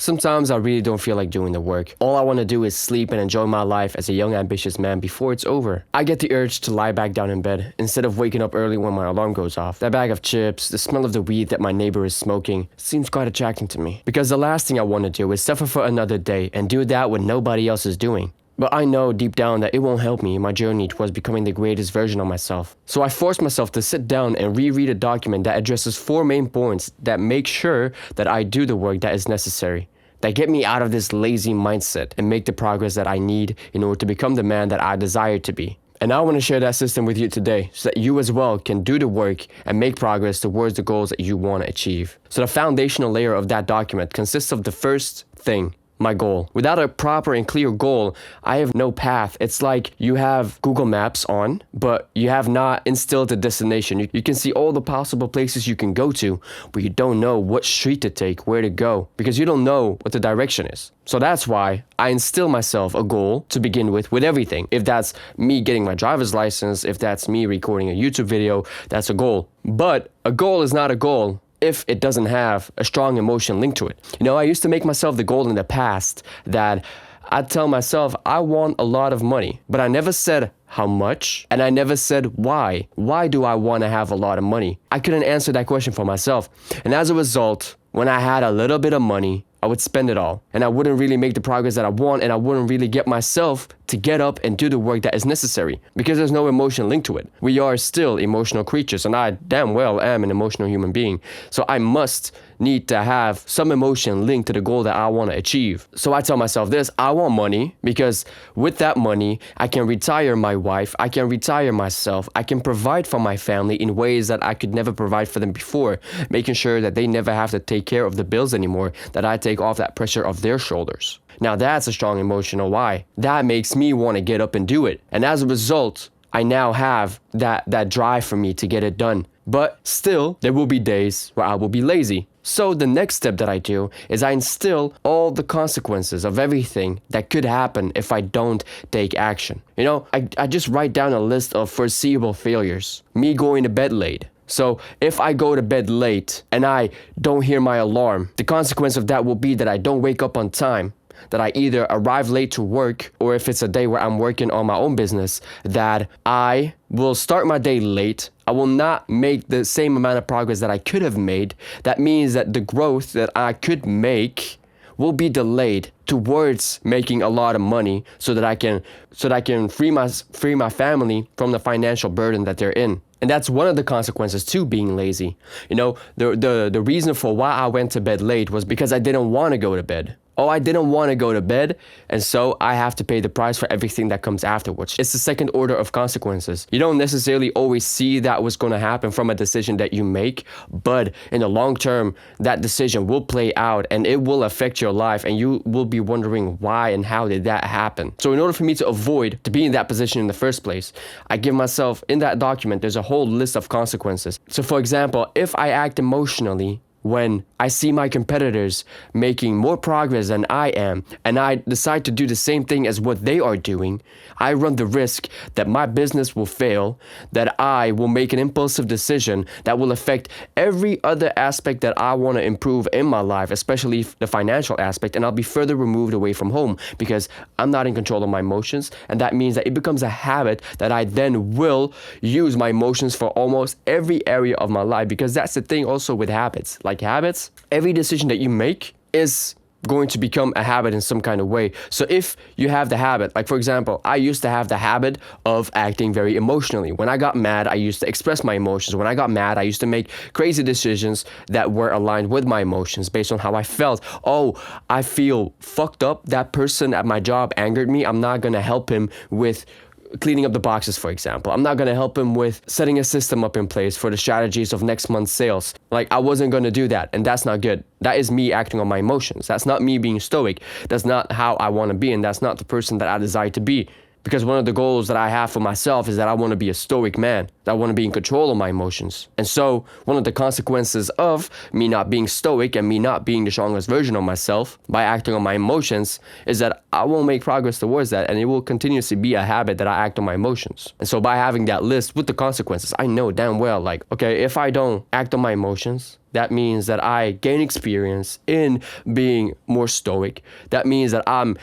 Sometimes I really don't feel like doing the work. All I want to do is sleep and enjoy my life as a young ambitious man before it's over. I get the urge to lie back down in bed instead of waking up early when my alarm goes off. That bag of chips, the smell of the weed that my neighbor is smoking seems quite attracting to me. Because the last thing I want to do is suffer for another day and do that when nobody else is doing. But I know deep down that it won't help me in my journey towards becoming the greatest version of myself. So I forced myself to sit down and reread a document that addresses 4 main points that make sure that I do the work that is necessary, that get me out of this lazy mindset and make the progress that I need in order to become the man that I desire to be. And I want to share that system with you today so that you as well can do the work and make progress towards the goals that you want to achieve. So the foundational layer of that document consists of the first thing, my goal. Without a proper and clear goal, I have no path. It's like you have Google Maps on, but you have not instilled a destination. You can see all the possible places you can go to, but you don't know what street to take, where to go, because you don't know what the direction is. So that's why I instill myself a goal to begin with everything. If that's me getting my driver's license, if that's me recording a YouTube video, that's a goal. But a goal is not a goal if it doesn't have a strong emotion linked to it. You know, I used to make myself the goal in the past that I'd tell myself I want a lot of money, but I never said how much, and I never said why. Why do I want to have a lot of money? I couldn't answer that question for myself. And as a result, when I had a little bit of money, I would spend it all, and I wouldn't really make the progress that I want, and I wouldn't really get myself to get up and do the work that is necessary because there's no emotion linked to it. We are still emotional creatures, and I damn well am an emotional human being. So I must need to have some emotion linked to the goal that I want to achieve. So I tell myself this: I want money because with that money, I can retire my wife, I can retire myself, I can provide for my family in ways that I could never provide for them before, making sure that they never have to take care of the bills anymore, that I take off that pressure off their shoulders. Now that's a strong emotional why. That makes me want to get up and do it. And as a result, I now have that drive for me to get it done. But still, there will be days where I will be lazy. So the next step that I do is I instill all the consequences of everything that could happen if I don't take action. You know, I just write down a list of foreseeable failures. Me going to bed late. So if I go to bed late and I don't hear my alarm, the consequence of that will be that I don't wake up on time, that I either arrive late to work, or if it's a day where I'm working on my own business, that I will start my day late. I will not make the same amount of progress that I could have made. That means that the growth that I could make will be delayed towards making a lot of money so that I can free my family from the financial burden that they're in. And that's one of the consequences to being lazy. You know, the reason for why I went to bed late was because I didn't want to go to bed. Oh, I didn't want to go to bed, and so I have to pay the price for everything that comes afterwards. It's the second order of consequences. You don't necessarily always see that what's going to happen from a decision that you make, but in the long term, that decision will play out and it will affect your life, and you will be wondering why and how did that happen. So in order for me to avoid to be in that position in the first place, I give myself, in that document, there's a whole list of consequences. So for example, if I act emotionally when I see my competitors making more progress than I am, and I decide to do the same thing as what they are doing, I run the risk that my business will fail, that I will make an impulsive decision that will affect every other aspect that I want to improve in my life, especially the financial aspect, and I'll be further removed away from home because I'm not in control of my emotions, and that means that it becomes a habit that I then will use my emotions for almost every area of my life, because that's the thing also with habits. Like habits, every decision that you make is going to become a habit in some kind of way. So if you have the habit, like for example, I used to have the habit of acting very emotionally. When I got mad, I used to express my emotions. When I got mad, I used to make crazy decisions that were aligned with my emotions based on how I felt. Oh, I feel fucked up. That person at my job angered me. I'm not going to help him with cleaning up the boxes, for example. I'm not going to help him with setting a system up in place for the strategies of next month's sales. Like, I wasn't going to do that, and that's not good. That is me acting on my emotions. That's not me being stoic. That's not how I want to be, and that's not the person that I desire to be. Because one of the goals that I have for myself is that I want to be a stoic man, that I want to be in control of my emotions. And so one of the consequences of me not being stoic and me not being the strongest version of myself by acting on my emotions is that I won't make progress towards that, and it will continuously be a habit that I act on my emotions. And so by having that list with the consequences, I know damn well, like, okay, if I don't act on my emotions, that means that I gain experience in being more stoic. That means that I'm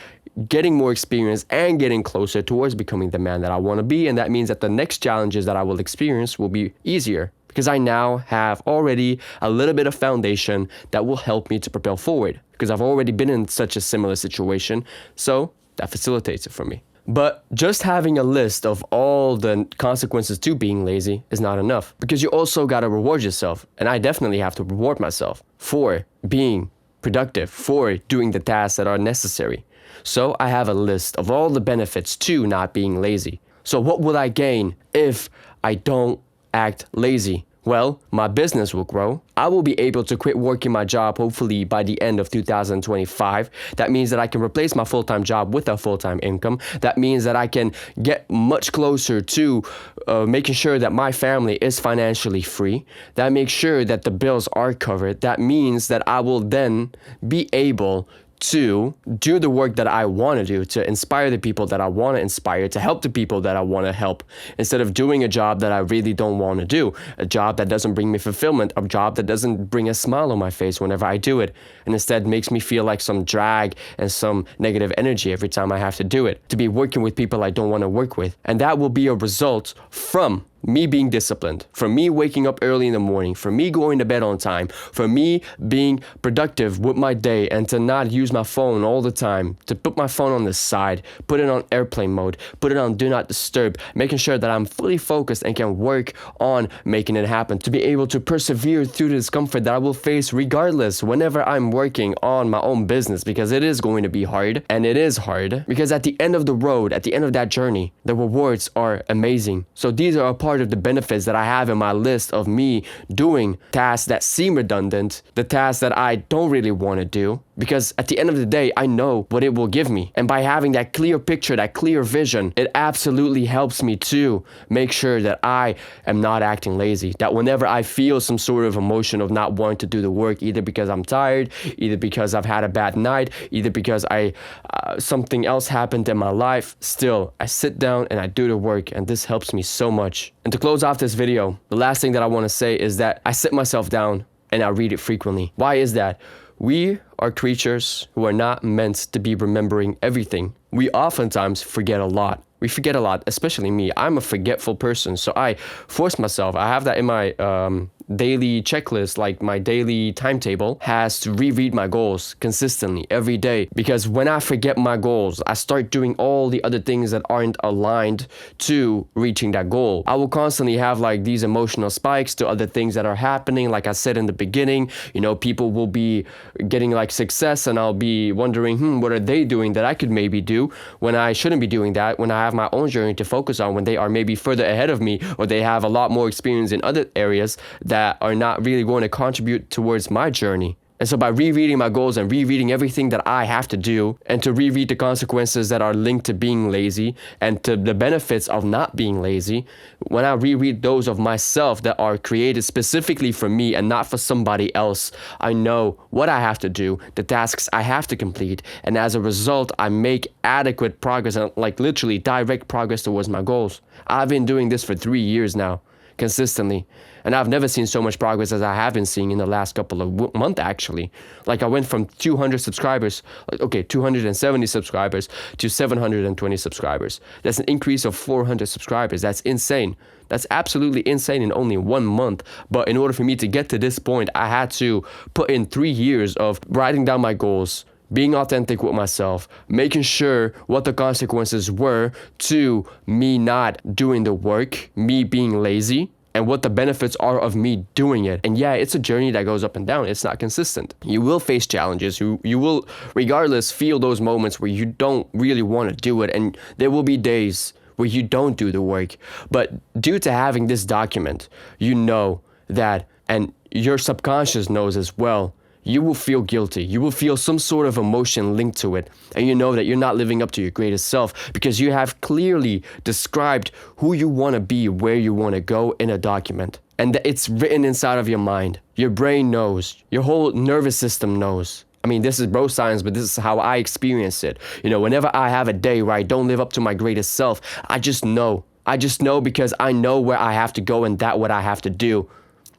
getting more experience and getting closer towards becoming the man that I want to be. And that means that the next challenges that I will experience will be easier because I now have already a little bit of foundation that will help me to propel forward because I've already been in such a similar situation. So that facilitates it for me. But just having a list of all the consequences to being lazy is not enough because you also got to reward yourself. And I definitely have to reward myself for being productive, for doing the tasks that are necessary. So I have a list of all the benefits to not being lazy. So what will I gain if I don't act lazy? Well, my business will grow. I will be able to quit working my job hopefully by the end of 2025. That means that I can replace my full-time job with a full-time income. That means that I can get much closer to making sure that my family is financially free. That makes sure that the bills are covered. That means that I will then be able to do the work that I want to do, to inspire the people that I want to inspire, to help the people that I want to help, instead of doing a job that I really don't want to do, a job that doesn't bring me fulfillment, a job that doesn't bring a smile on my face whenever I do it, and instead makes me feel like some drag and some negative energy every time I have to do it, to be working with people I don't want to work with. And that will be a result from me being disciplined, from me waking up early in the morning, from me going to bed on time, from me being productive with my day and to not use my phone all the time, to put my phone on the side, put it on airplane mode, put it on do not disturb, making sure that I'm fully focused and can work on making it happen, to be able to persevere through the discomfort that I will face regardless whenever I'm working on my own business, because it is going to be hard, and it is hard because at the end of the road, at the end of that journey, the rewards are amazing. So these are a part of the benefits that I have in my list of me doing tasks that seem redundant, the tasks that I don't really want to do, because at the end of the day, I know what it will give me. And by having that clear picture, that clear vision, it absolutely helps me to make sure that I am not acting lazy, that whenever I feel some sort of emotion of not wanting to do the work, either because I'm tired, either because I've had a bad night, either because something else happened in my life, still I sit down and I do the work, and this helps me so much. And to close off this video, the last thing that I want to say is that I sit myself down and I read it frequently. Why is that? We are creatures who are not meant to be remembering everything. We oftentimes forget a lot. We forget a lot, especially me. I'm a forgetful person, so I force myself. I have that in my daily checklist, like my daily timetable has to reread my goals consistently every day, because when I forget my goals, I start doing all the other things that aren't aligned to reaching that goal. I will constantly have like these emotional spikes to other things that are happening. Like I said in the beginning, you know, people will be getting like success and I'll be wondering, what are they doing that I could maybe do when I shouldn't be doing that, when I have my own journey to focus on, when they are maybe further ahead of me, or they have a lot more experience in other areas that are not really going to contribute towards my journey. And so by rereading my goals and rereading everything that I have to do, and to reread the consequences that are linked to being lazy and to the benefits of not being lazy, when I reread those of myself that are created specifically for me and not for somebody else, I know what I have to do, the tasks I have to complete, and as a result, I make adequate progress and like literally direct progress towards my goals. I've been doing this for 3 years now, consistently. And I've never seen so much progress as I have been seeing in the last couple of months, actually. Like I went from 200 subscribers, 270 subscribers to 720 subscribers. That's an increase of 400 subscribers. That's insane. That's absolutely insane in only 1 month. But in order for me to get to this point, I had to put in 3 years of writing down my goals, being authentic with myself, making sure what the consequences were to me not doing the work, me being lazy, and what the benefits are of me doing it. And yeah, it's a journey that goes up and down. It's not consistent. You will face challenges. You will, regardless, feel those moments where you don't really want to do it. And there will be days where you don't do the work. But due to having this document, you know that, and your subconscious knows as well, you will feel guilty. You will feel some sort of emotion linked to it. And you know that you're not living up to your greatest self because you have clearly described who you want to be, where you want to go in a document. And it's written inside of your mind. Your brain knows. Your whole nervous system knows. I mean, this is bro science, but this is how I experience it. You know, whenever I have a day where I don't live up to my greatest self, I just know. I just know because I know where I have to go and that what I have to do.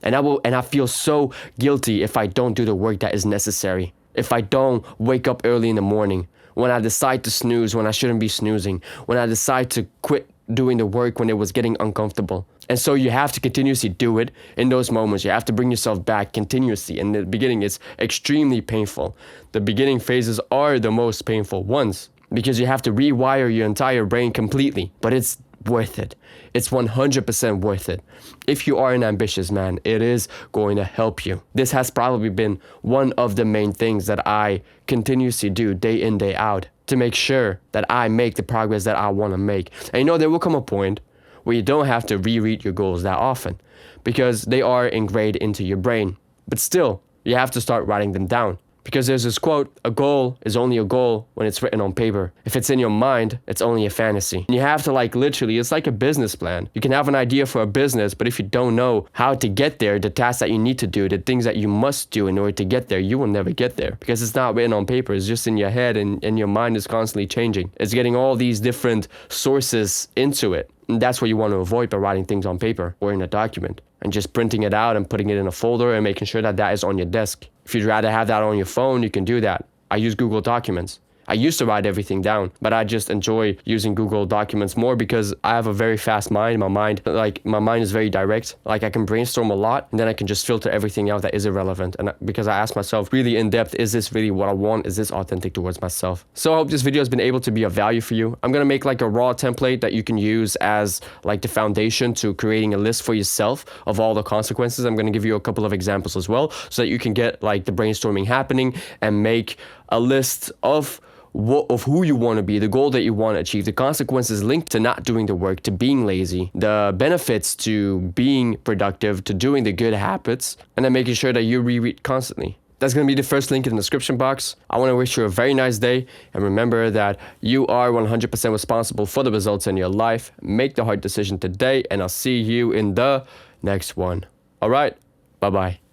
And I feel so guilty if I don't do the work that is necessary. If I don't wake up early in the morning, when I decide to snooze when I shouldn't be snoozing, when I decide to quit doing the work when it was getting uncomfortable. And so you have to continuously do it in those moments. You have to bring yourself back continuously. In the beginning, it's extremely painful. The beginning phases are the most painful ones because you have to rewire your entire brain completely. But it's worth it. It's 100% worth it. If you are an ambitious man, it is going to help you. This has probably been one of the main things that I continuously do day in, day out to make sure that I make the progress that I want to make. And you know, there will come a point where you don't have to reread your goals that often because they are ingrained into your brain. But still, you have to start writing them down. Because there's this quote, a goal is only a goal when it's written on paper. If it's in your mind, it's only a fantasy. And you have to literally, it's like a business plan. You can have an idea for a business, but if you don't know how to get there, the tasks that you need to do, the things that you must do in order to get there, you will never get there. Because it's not written on paper, it's just in your head and your mind is constantly changing. It's getting all these different sources into it. And that's what you want to avoid by writing things on paper or in a document. And just printing it out and putting it in a folder and making sure that that is on your desk. If you'd rather have that on your phone, you can do that. I use Google Documents. I used to write everything down, but I just enjoy using Google Documents more because I have a very fast mind. My mind is very direct. I can brainstorm a lot and then I can just filter everything out that is irrelevant. And because I ask myself really in depth, is this really what I want? Is this authentic towards myself? So I hope this video has been able to be of value for you. I'm going to make a raw template that you can use as the foundation to creating a list for yourself of all the consequences. I'm going to give you a couple of examples as well so that you can get the brainstorming happening and make a list of who you want to be, the goal that you want to achieve, the consequences linked to not doing the work, to being lazy, the benefits to being productive, to doing the good habits, and then making sure that you reread constantly. That's going to be the first link in the description box. I want to wish you a very nice day, and remember that you are 100% responsible for the results in your life. Make the hard decision today, and I'll see you in the next one. All right, bye-bye.